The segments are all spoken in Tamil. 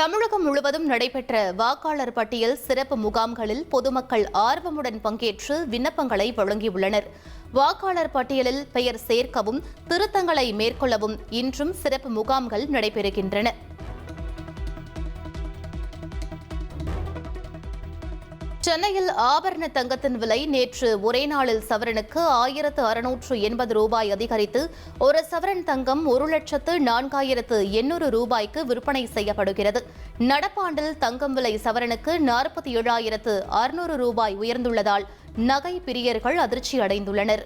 தமிழகம் முழுவதும் நடைபெற்ற வாக்காளர் பட்டியல் சிறப்பு முகாம்களில் பொதுமக்கள் ஆர்வமுடன் பங்கேற்று விண்ணப்பங்களை வழங்கியுள்ளனர். வாக்காளர் பட்டியலில் பெயர் சேர்க்கவும் திருத்தங்களை மேற்கொள்ளவும் இன்றும் சிறப்பு முகாம்கள் நடைபெறுகின்றன. சென்னையில் ஆபரண தங்கத்தின் விலை நேற்று ஒரே நாளில் சவரனுக்கு 1680 ரூபாய் அதிகரித்து ஒரு சவரன் தங்கம் 1,04,800 ரூபாய்க்கு விற்பனை செய்யப்படுகிறது. நடப்பாண்டில் தங்கம் விலை சவரனுக்கு 47,600 ரூபாய் உயர்ந்துள்ளதால் நகை பிரியர்கள் அதிர்ச்சி அடைந்துள்ளனர்.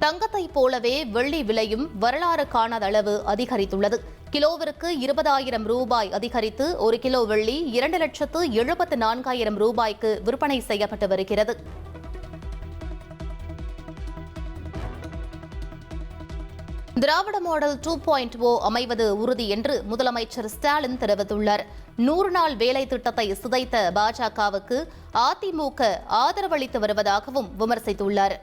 தங்கத்தைப் போலவே வெள்ளி விலையும் வரலாறு காணாத அளவு அதிகரித்துள்ளது. கிலோவிற்கு 20,000 ரூபாய் அதிகரித்து ஒரு கிலோ வெள்ளி 2,74,000 ரூபாய்க்கு விற்பனை செய்யப்பட்டு வருகிறது. திராவிட மாடல் 2.0 அமைவது உறுதி என்று முதலமைச்சர் ஸ்டாலின் தெரிவித்துள்ளார். 100 நாள் வேலை திட்டத்தை சிதைத்த பாஜகவுக்கு அதிமுக ஆதரவளித்து வருவதாகவும் விமர்சித்துள்ளார்.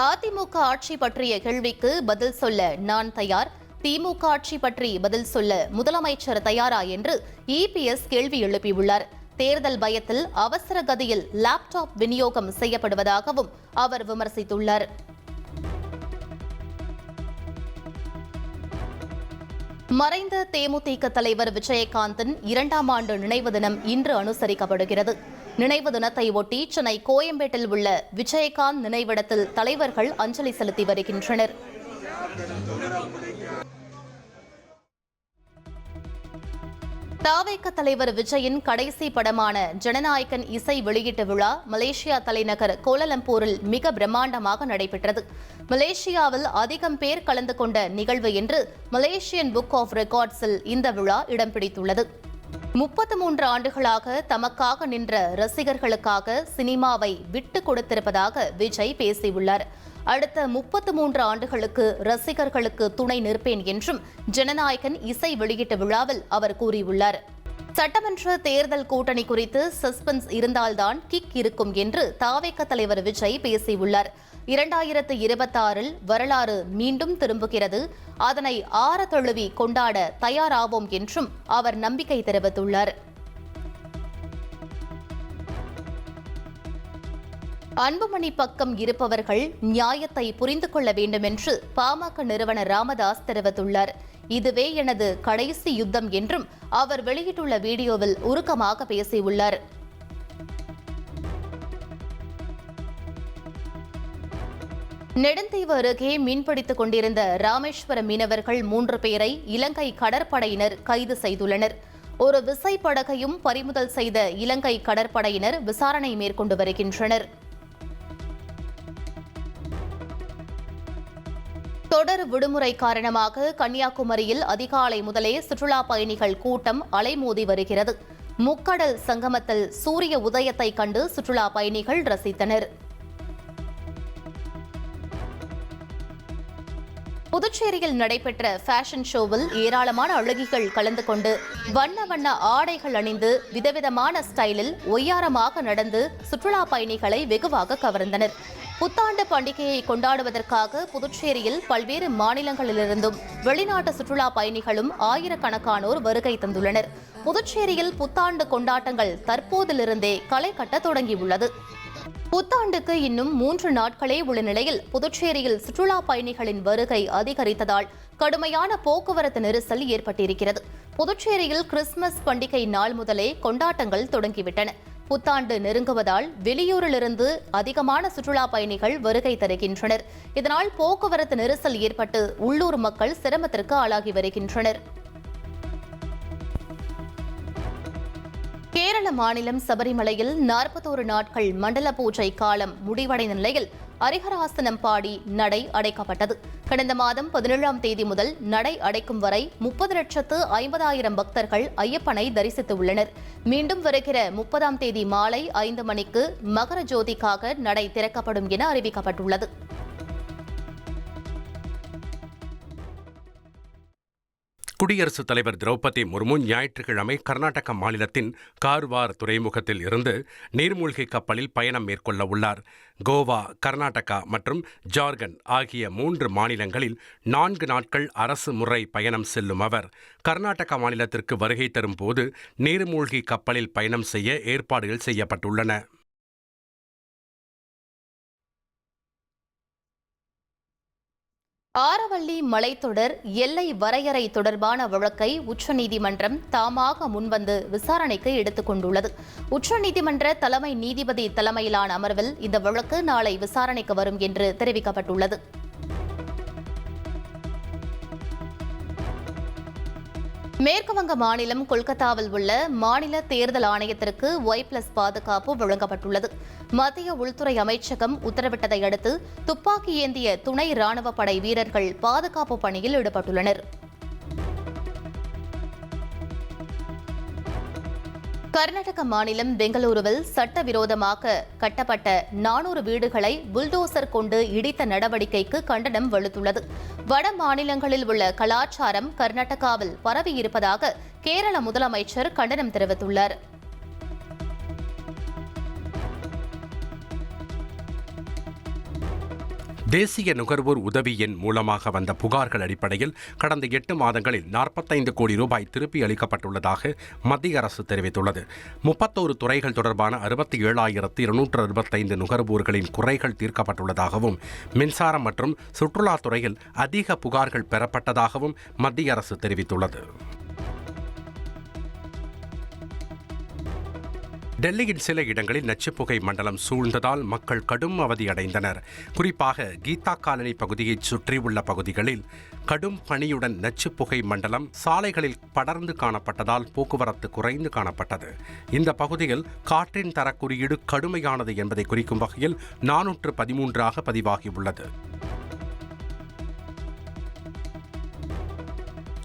அதிமுக ஆட்சி பற்றிய கேள்விக்கு பதில் சொல்ல நான் தயார், திமுக ஆட்சி பற்றி பதில் சொல்ல முதலமைச்சர் தயாரா என்று இபிஎஸ் கேள்வி எழுப்பியுள்ளார். தேர்தல் பயத்தில் அவசர கதியில் லேப்டாப் விநியோகம் செய்யப்படுவதாகவும் அவர் விமர்சித்துள்ளார். மறைந்த தேமுதிக தலைவர் விஜயகாந்தின் 2ஆம் ஆண்டு நினைவு தினம் இன்று அனுசரிக்கப்படுகிறது. நினைவு தினத்தை ஒட்டி சென்னை கோயம்பேட்டில் உள்ள விஜயகாந்த் நினைவிடத்தில் தலைவர்கள் அஞ்சலி செலுத்தி வருகின்றனர். தவேக தலைவர் விஜயின் கடைசி படமான ஜனநாயகன் இசை வெளியீட்டு விழா மலேசியா தலைநகர் கோலாலம்பூரில் மிக பிரம்மாண்டமாக நடைபெற்றது. மலேசியாவில் அதிகம் பேர் கலந்து கொண்ட நிகழ்வு என்று மலேசியன் புக் ஆஃப் ரெக்கார்ட்ஸில் இந்த விழா இடம் பிடித்துள்ளது. 33 ஆண்டுகளாக தமக்காக நின்ற ரசிகர்களுக்காக சினிமாவை விட்டுக் கொடுத்திருப்பதாக விஜய் பேசியுள்ளார். அடுத்த 33 ஆண்டுகளுக்கு ரசிகர்களுக்கு துணை நிற்பேன் என்றும் ஜனநாயகன் இசை வெளியீட்டு விழாவில் அவர் கூறியுள்ளார். சட்டமன்ற தேர்தல் கூட்டணி குறித்து சஸ்பென்ஸ் இருந்தால்தான் கிக் இருக்கும் என்று தவேக தலைவர் விஜய் பேசியுள்ளார். 2026 வரலாறு மீண்டும் திரும்புகிறது, அதனை ஆற தழுவி கொண்டாட தயாராவோம் என்றும் அவர் நம்பிக்கை தெரிவித்துள்ளார். அன்புமணி பக்கம் இருப்பவர்கள் நியாயத்தை புரிந்து கொள்ள வேண்டும் என்று பாமக நிறுவனர் ராமதாஸ் தெரிவித்துள்ளார். இதுவே எனது கடைசி யுத்தம் என்றும் அவர் வெளியிட்டுள்ள வீடியோவில் உருக்கமாக பேசியுள்ளார். நெடுந்தீவு அருகே மீன்பிடித்துக் கொண்டிருந்த ராமேஸ்வரம் மீனவர்கள் 3 பேரை இலங்கை கடற்படையினர் கைது செய்துள்ளனர். ஒரு விசைப்படகையும் பறிமுதல் செய்த இலங்கை கடற்படையினர் விசாரணை மேற்கொண்டு வருகின்றனர். தொடர் விடுமுறை காரணமாக கன்னியாகுமரியில் அதிகாலை முதலே சுற்றுலா பயணிகள் கூட்டம் அலைமோதி வருகிறது. முக்கடல் சங்கமத்தில் சூரிய உதயத்தை கண்டு சுற்றுலா பயணிகள் ரசித்தனர். புதுச்சேரியில் நடைபெற்ற ஃபேஷன் ஷோவில் ஏராளமான அழகிகள் கலந்து கொண்டு வண்ண வண்ண ஆடைகள் அணிந்து விதவிதமான ஸ்டைலில் ஒய்யாரமாக நடந்து சுற்றுலா பயணிகளை வெகுவாக கவர்ந்தனர். புத்தாண்டு பண்டிகையை கொண்டாடுவதற்காக புதுச்சேரியில் பல்வேறு மாநிலங்களிலிருந்தும் வெளிநாட்டு சுற்றுலா பயணிகளும் ஆயிரக்கணக்கானோர் வருகை தந்துள்ளனர். புதுச்சேரியில் புத்தாண்டு கொண்டாட்டங்கள் தற்போதிலிருந்தே களை கட்ட தொடங்கியுள்ளது. புத்தாண்டுக்கு இன்னும் 3 நாட்களே உள்ள நிலையில் புதுச்சேரியில் சுற்றுலா பயணிகளின் வருகை அதிகரித்ததால் கடுமையான போக்குவரத்து நெரிசல் ஏற்பட்டிருக்கிறது. புதுச்சேரியில் கிறிஸ்துமஸ் பண்டிகை நாள் முதலே கொண்டாட்டங்கள் தொடங்கிவிட்டன. புத்தாண்டு நெருங்குவதால் வெளியூரிலிருந்து அதிகமான சுற்றுலா பயணிகள் வருகை தருகின்றனர். இதனால் போக்குவரத்து நெரிசல் ஏற்பட்டு உள்ளூர் மக்கள் சிரமத்திற்கு ஆளாகி வருகின்றனர். கேரள மாநிலம் சபரிமலையில் 41 நாட்கள் மண்டல பூஜை காலம் முடிவடைந்த நிலையில் ஹரிஹராசனம் பாடி நடை அடைக்கப்பட்டது. கடந்த மாதம் 17ஆம் தேதி முதல் நடை அடைக்கும் வரை 30,50,000 பக்தர்கள் ஐயப்பனை தரிசித்துள்ளனர். மீண்டும் வருகிற 30ஆம் தேதி மாலை 5 மணிக்கு மகர ஜோதிக்காக நடை திறக்கப்படும் என அறிவிக்கப்பட்டுள்ளது. குடியரசுத் தலைவர் திரௌபதி முர்மு ஞாயிற்றுக்கிழமை கர்நாடக மாநிலத்தின் கார்வார் துறைமுகத்தில் இருந்து நீர்மூழ்கி கப்பலில் பயணம் மேற்கொள்ள உள்ளார். கோவா, கர்நாடகா மற்றும் ஜார்க்கண்ட் ஆகிய 3 மாநிலங்களில் 4 நாட்கள் அரசு முறை பயணம் செல்லும் அவர் கர்நாடக மாநிலத்திற்கு வருகை தரும் போது நீர்மூழ்கி கப்பலில் பயணம் செய்ய ஏற்பாடுகள் செய்யப்பட்டுள்ளன. ஆரவல்லி மலைத்தொடர் எல்லை வரையறை தொடர்பான வழக்கை உச்சநீதிமன்றம் தாமாக முன்வந்து விசாரணைக்கு எடுத்துக் கொண்டுள்ளது. உச்சநீதிமன்ற தலைமை நீதிபதி தலைமையிலான அமர்வில் இந்த வழக்கு நாளை விசாரணைக்கு வரும் என்று தெரிவிக்கப்பட்டுள்ளது. மேற்குவங்க மாநிலம் கொல்கத்தாவில் உள்ள மாநில தேர்தல் ஆணையத்திற்கு Y+ பாதுகாப்பு வழங்கப்பட்டுள்ளது. மத்திய உள்துறை அமைச்சகம் உத்தரவிட்டதை அடுத்து துப்பாக்கி ஏந்திய துணை ராணுவ படை வீரர்கள் பாதுகாப்பு பணியில் ஈடுபட்டுள்ளனர். கர்நாடக மாநிலம் பெங்களூருவில் சட்டவிரோதமாக கட்டப்பட்ட 400 வீடுகளை புல்டோசர் கொண்டு இடித்த நடவடிக்கைக்கு கண்டனம் வலுத்துள்ளது. வட மாநிலங்களில் உள்ள கலாச்சாரம் கர்நாடகாவில் பரவியிருப்பதாக கேரள முதலமைச்சர் கண்டனம் தெரிவித்துள்ளார். தேசிய நுகர்வோர் உதவி எண் மூலமாக வந்த புகார்கள் அடிப்படையில் கடந்த 8 மாதங்களில் 45 கோடி ரூபாய் திருப்பி அளிக்கப்பட்டுள்ளதாக மத்திய அரசு தெரிவித்துள்ளது. 31 துறைகள் தொடர்பான 67,265 நுகர்வோர்களின் குறைகள் தீர்க்கப்பட்டுள்ளதாகவும் மின்சாரம் மற்றும் சுற்றுலாத் துறையில் அதிக புகார்கள் பெறப்பட்டதாகவும் மத்திய அரசு தெரிவித்துள்ளது. டெல்லியின் சில இடங்களில் நச்சுப்புகை மண்டலம் சூழ்ந்ததால் மக்கள் கடும் அவதியடைந்தனர். குறிப்பாக கீதா காலனி பகுதியைச் சுற்றியுள்ள பகுதிகளில் கடும் பனியுடன் நச்சுப்புகை மண்டலம் சாலைகளில் படர்ந்து காணப்பட்டதால் போக்குவரத்து குறைந்து காணப்பட்டது. இந்த பகுதியில் காற்றின் தர குறியீடு கடுமையானது என்பதை குறிக்கும் வகையில் 413 பதிவாகியுள்ளது.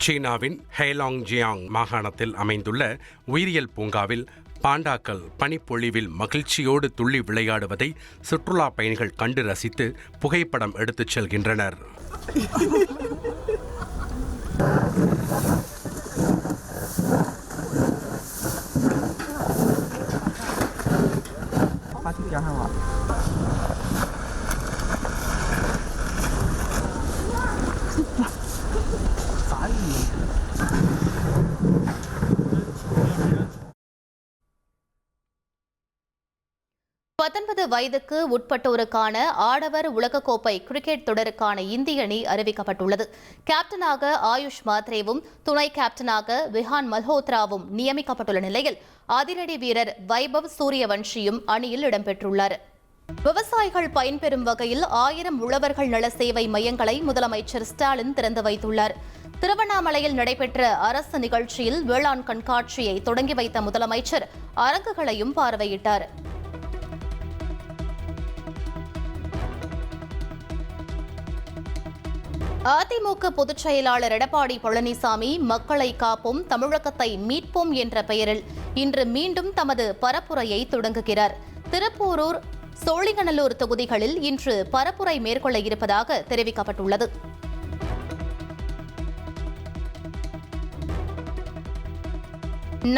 சீனாவின் ஹெய்லாங்ஜியாங் மாகாணத்தில் அமைந்துள்ள உயிரியல் பூங்காவில் பாண்டாக்கள் பனிப்பொழிவில் மகிழ்ச்சியோடு துள்ளி விளையாடுவதை சுற்றுலா பயணிகள் கண்டு ரசித்து புகைப்படம் எடுத்துச் செல்கின்றனர். வயதுக்கு உட்பட்டோருக்கான ஆடவர் உலகக்கோப்பை கிரிக்கெட் தொடருக்கான இந்திய அணி அறிவிக்கப்பட்டுள்ளது. கேப்டனாக ஆயுஷ் மாத்ரேவும் துணை கேப்டனாக விஹான் மல்ஹோத்ராவும் நியமிக்கப்பட்டுள்ள நிலையில் அதிரடி வீரர் வைபவ் சூரியவன்ஷியும் அணியில் இடம்பெற்றுள்ளார். விவசாயிகள் பயன்பெறும் வகையில் 1000 உழவர்கள் நல சேவை மையங்களை முதலமைச்சர் ஸ்டாலின் திறந்து வைத்துள்ளார். திருவண்ணாமலையில் நடைபெற்ற அரசு நிகழ்ச்சியில் வேளாண் கண்காட்சியை தொடங்கி வைத்த முதலமைச்சர் அரங்குகளையும் பார்வையிட்டார். அதிமுக பொதுச் செயலாளர் எடப்பாடி பழனிசாமி மக்களை காப்போம் தமிழகத்தை மீட்போம் என்ற பெயரில் இன்று மீண்டும் தமது பரப்புரையை தொடங்குகிறார். திருப்போரூர், சோழிங்கநல்லூர் தொகுதிகளில் இன்று பரப்புரை மேற்கொள்ள இருப்பதாக தெரிவிக்கப்பட்டுள்ளது.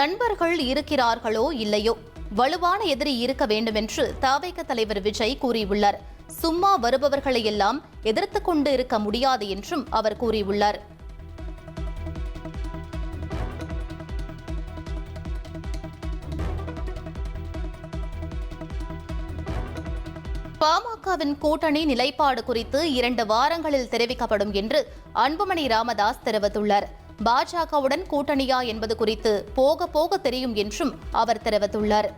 நண்பர்கள் இருக்கிறார்களோ இல்லையோ, வலுவான எதிரி இருக்க வேண்டுமென்று தவிக தலைவர் விஜய் கூறியுள்ளார். சும்மா வருபவர்களை எல்லாம் எதிர்த்துக் கொண்டு இருக்க முடியாது என்றும் அவர் கூறியுள்ளார். பாமகவின் கூட்டணி நிலைப்பாடு குறித்து 2 வாரங்களில் தெரிவிக்கப்படும் என்று அன்புமணி ராமதாஸ் தெரிவித்துள்ளார். பாஜகவுடன் கூட்டணியா என்பது குறித்து போக போக தெரியும் என்றும் அவர் தெரிவித்துள்ளார்.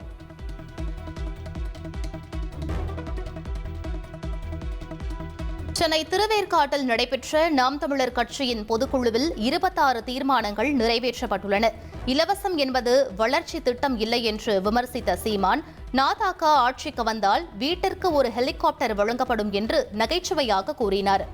சென்னை திருவேற்காட்டில் நடைபெற்ற நாம் தமிழர் கட்சியின் பொதுக்குழுவில் 26 தீர்மானங்கள் நிறைவேற்றப்பட்டுள்ளன. இலவசம் என்பது வளர்ச்சி திட்டம் இல்லை என்று விமர்சித்த சீமான், நாதாக ஆட்சிக்கு வந்தால் வீட்டிற்கு ஒரு ஹெலிகாப்டர் வழங்கப்படும் என்று நகைச்சுவையாக கூறினார்.